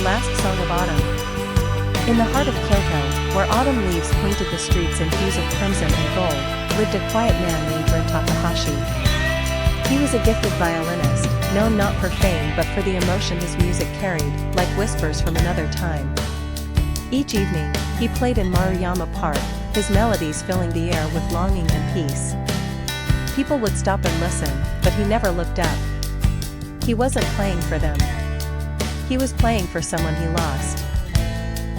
last song of autumn. In the heart of Kyoto, where autumn leaves painted the streets in hues of crimson and gold, lived a quiet man named Ren Takahashi. He was a gifted violinist, known not for fame but for the emotion his music carried, like whispers from another time. Each evening, he played in Maruyama Park, his melodies filling the air with longing and peace. People would stop and listen, but he never looked up. He wasn't playing for them. He was playing for someone he lost.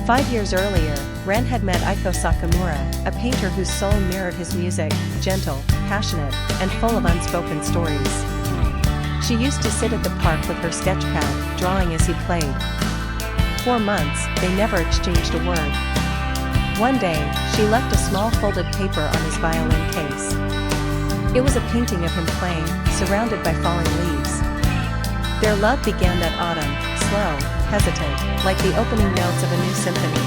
5 years earlier, Ren had met Aiko Sakamura, a painter whose soul mirrored his music, gentle, passionate, and full of unspoken stories. She used to sit at the park with her sketch pad, drawing as he played. 4 months, they never exchanged a word. One day, she left a small folded paper on his violin case. It was a painting of him playing, surrounded by falling leaves. Their love began that autumn, slow, hesitant, like the opening notes of a new symphony.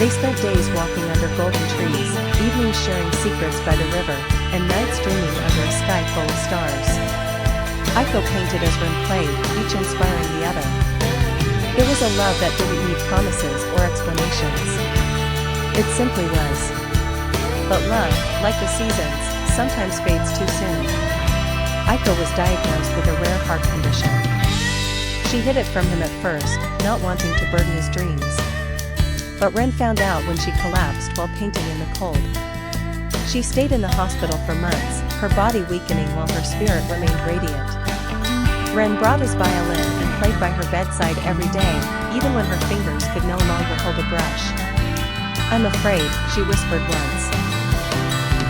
They spent days walking under golden trees, evenings sharing secrets by the river, and nights dreaming under a sky full of stars. Aiko painted as Ren played, each inspiring the other. It was a love that didn't need promises or explanations. It simply was. But love, like the seasons, sometimes fades too soon. Aiko was diagnosed with a rare heart condition. She hid it from him at first, not wanting to burden his dreams. But Ren found out when she collapsed while painting in the cold. She stayed in the hospital for months, her body weakening while her spirit remained radiant. Ren brought his violin and played by her bedside every day, even when her fingers could no longer hold a brush. "I'm afraid," she whispered once.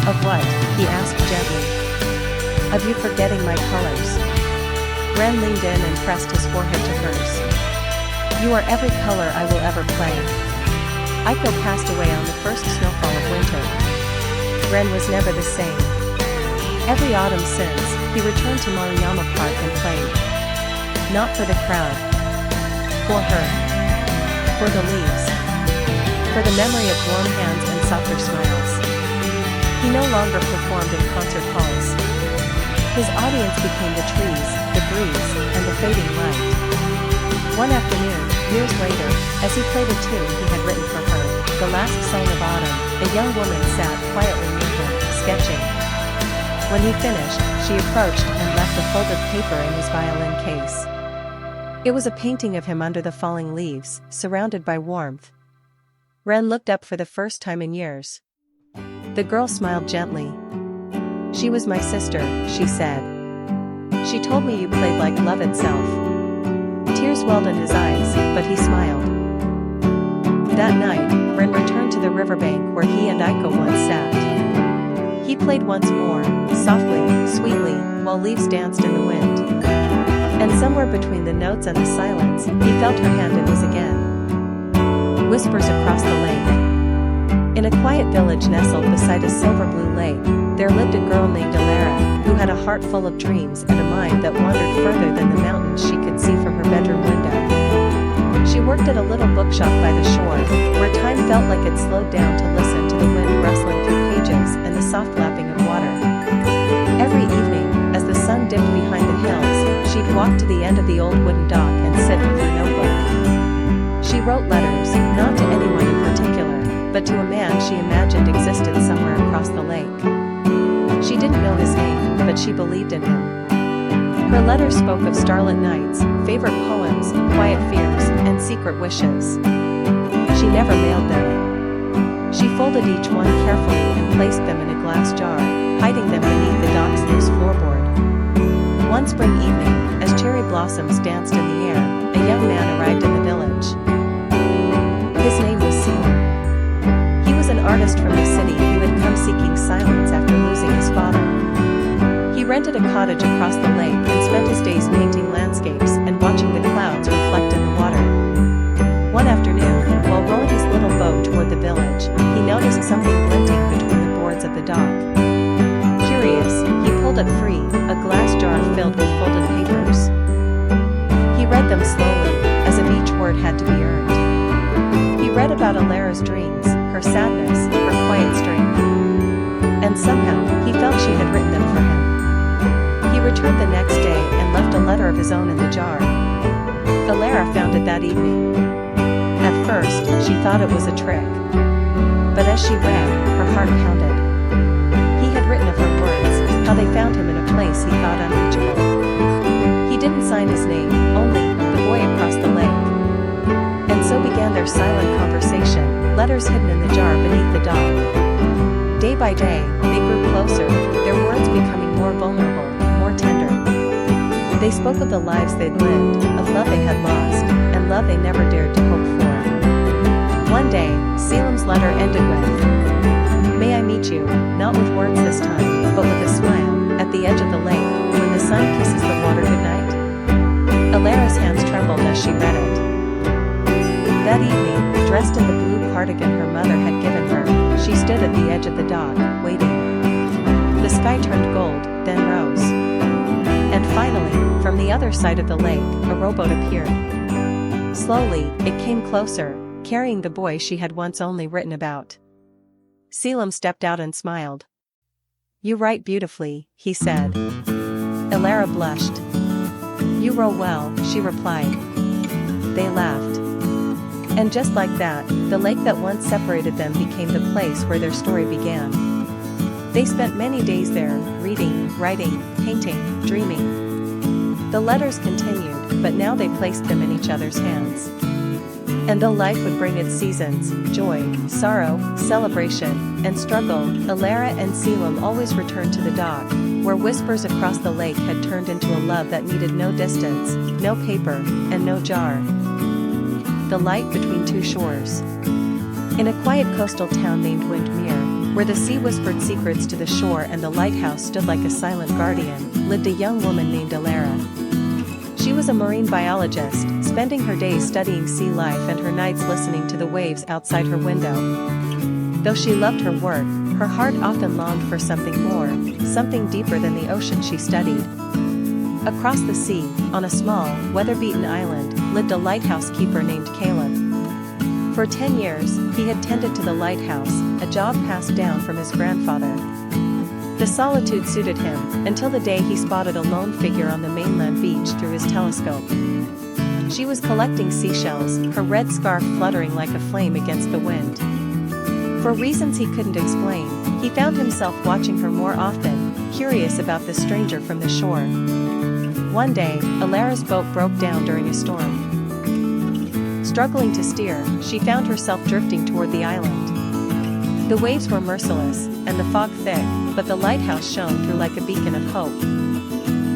"Of what?" he asked gently. "Of you forgetting my colors." Ren leaned in and pressed his forehead to hers. "You are every color I will ever play." Aiko passed away on the first snowfall of winter. Ren was never the same. Every autumn since, he returned to Maruyama Park and played. Not for the crowd. For her. For the leaves. For the memory of warm hands and softer smiles. He no longer performed in concert halls. His audience became the trees, the breeze, and the fading light. One afternoon, years later, as he played a tune he had written for her, the last song of autumn, a young woman sat quietly near him, sketching. When he finished, she approached and left a folded paper in his violin case. It was a painting of him under the falling leaves, surrounded by warmth. Ren looked up for the first time in years. The girl smiled gently. "She was my sister," she said. "She told me you played like love itself." Tears welled in his eyes, but he smiled. That night, Ren returned to the riverbank where he and Aiko once sat. He played once more, softly, sweetly, while leaves danced in the wind. And somewhere between the notes and the silence, he felt her hand in his again. Whispers across the lake. In a quiet village nestled beside a silver blue lake, there lived a girl named Alara, who had a heart full of dreams and a mind that wandered further than the mountains she could see from her bedroom window. She worked at a little bookshop by the shore, where time felt like it slowed down to listen to the wind rustling through pages and the soft lapping of water. Every evening, as the sun dipped behind the hills, she'd walk to the end of the old wooden dock and sit with her notebook. She wrote letters, not to anyone in particular, but to a man she imagined existed somewhere across the lake. She didn't know his name, but she believed in him. Her letters spoke of starlit nights, favorite poems, quiet fears, and secret wishes. She never mailed them. She folded each one carefully and placed them in a glass jar, hiding them beneath the dock's loose floorboard. One spring evening, as cherry blossoms danced in the air, a young man arrived in the village. His name was Selim. He was an artist from the city who had come seeking silence after losing his father. He rented a cottage across the lake and spent his days painting landscapes and watching the clouds reflect in the water. One afternoon, while rowing his little boat toward the village, he noticed something glinting between the boards of the dock. Curious, he pulled it free, a glass jar filled with folded papers. He read them slowly, as if each word had to be earned. He read about Alara's dreams, her sadness, her quiet strength. And somehow, he felt she had written them for him. He returned the next day and left a letter of his own in the jar. Alara found it that evening. At first, she thought it was a trick. But as she read, her heart pounded. He had written of her words, how they found him in a place he thought unreachable. He didn't sign his name, only, the boy across the lake. And so began their silent conversation, letters hidden in the jar beneath the dog. Day by day, they grew closer, their words becoming more vulnerable, more tender. They spoke of the lives they'd lived, of love they had lost, and love they never dared to hope for. One day, Selim's letter ended with, "May I meet you, not with words this time, but with a smile, at the edge of the lake, when the sun kisses the water goodnight?" Alara's hands trembled as she read it. That evening, dressed in the blue cardigan her mother had given her, she stood at the edge of the dock, waiting. The sky turned gold, then rose. And finally, from the other side of the lake, a rowboat appeared. Slowly, it came closer, carrying the boy she had once only written about. Selim stepped out and smiled. "You write beautifully," he said. Alara blushed. "You row well," she replied. They laughed. And just like that, the lake that once separated them became the place where their story began. They spent many days there, reading, writing, painting, dreaming. The letters continued, but now they placed them in each other's hands. And though life would bring its seasons, joy, sorrow, celebration, and struggle, Alara and Selim always returned to the dock, where whispers across the lake had turned into a love that needed no distance, no paper, and no jar. The light between two shores. In a quiet coastal town named Windmere, where the sea whispered secrets to the shore and the lighthouse stood like a silent guardian, lived a young woman named Alara. She was a marine biologist, spending her days studying sea life and her nights listening to the waves outside her window. Though she loved her work, her heart often longed for something more, something deeper than the ocean she studied. Across the sea, on a small, weather-beaten island, lived a lighthouse keeper named Caleb. For 10 years, he had tended to the lighthouse, a job passed down from his grandfather. The solitude suited him, until the day he spotted a lone figure on the mainland beach through his telescope. She was collecting seashells, her red scarf fluttering like a flame against the wind. For reasons he couldn't explain, he found himself watching her more often, curious about the stranger from the shore. One day, Alara's boat broke down during a storm. Struggling to steer, she found herself drifting toward the island. The waves were merciless, and the fog thick, but the lighthouse shone through like a beacon of hope.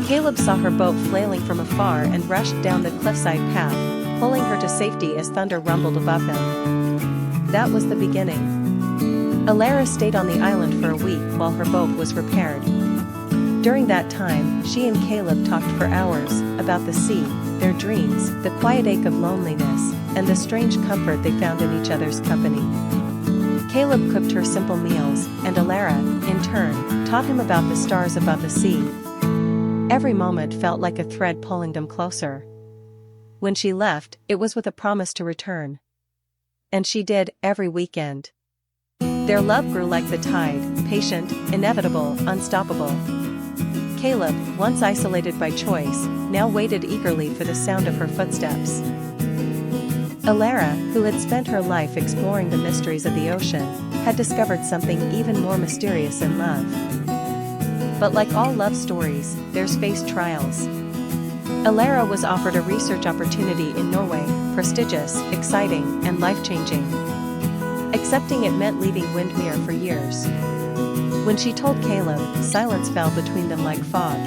Caleb saw her boat flailing from afar and rushed down the cliffside path, pulling her to safety as thunder rumbled above them. That was the beginning. Alara stayed on the island for a week while her boat was repaired. During that time, she and Caleb talked for hours, about the sea, their dreams, the quiet ache of loneliness, and the strange comfort they found in each other's company. Caleb cooked her simple meals, and Alara, in turn, taught him about the stars above the sea. Every moment felt like a thread pulling them closer. When she left, it was with a promise to return. And she did, every weekend. Their love grew like the tide, patient, inevitable, unstoppable. Caleb, once isolated by choice, now waited eagerly for the sound of her footsteps. Alara, who had spent her life exploring the mysteries of the ocean, had discovered something even more mysterious in love. But like all love stories, theirs faced trials. Alara was offered a research opportunity in Norway, prestigious, exciting, and life-changing. Accepting it meant leaving Windmere for years. When she told Caleb, silence fell between them like fog.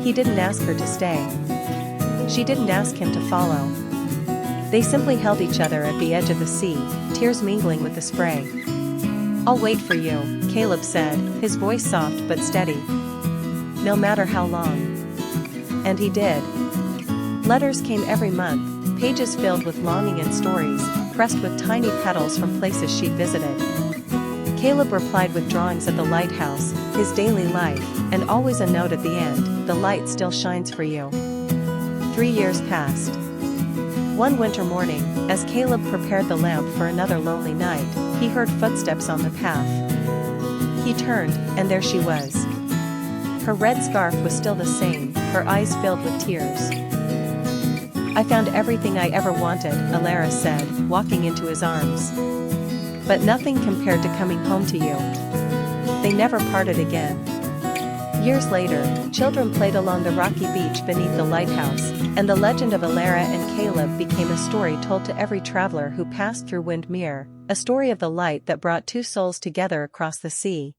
He didn't ask her to stay. She didn't ask him to follow. They simply held each other at the edge of the sea, tears mingling with the spray. "I'll wait for you," Caleb said, his voice soft but steady. "No matter how long." And he did. Letters came every month, pages filled with longing and stories, pressed with tiny petals from places she'd visited. Caleb replied with drawings of the lighthouse, his daily life, and always a note at the end, "The light still shines for you." 3 years passed. One winter morning, as Caleb prepared the lamp for another lonely night, he heard footsteps on the path. He turned, and there she was. Her red scarf was still the same, her eyes filled with tears. I found everything I ever wanted, Alara said, walking into his arms. But nothing compared to coming home to you. They never parted again. Years later, children played along the rocky beach beneath the lighthouse, and the legend of Alara and Caleb became a story told to every traveler who passed through Windmere, a story of the light that brought two souls together across the sea.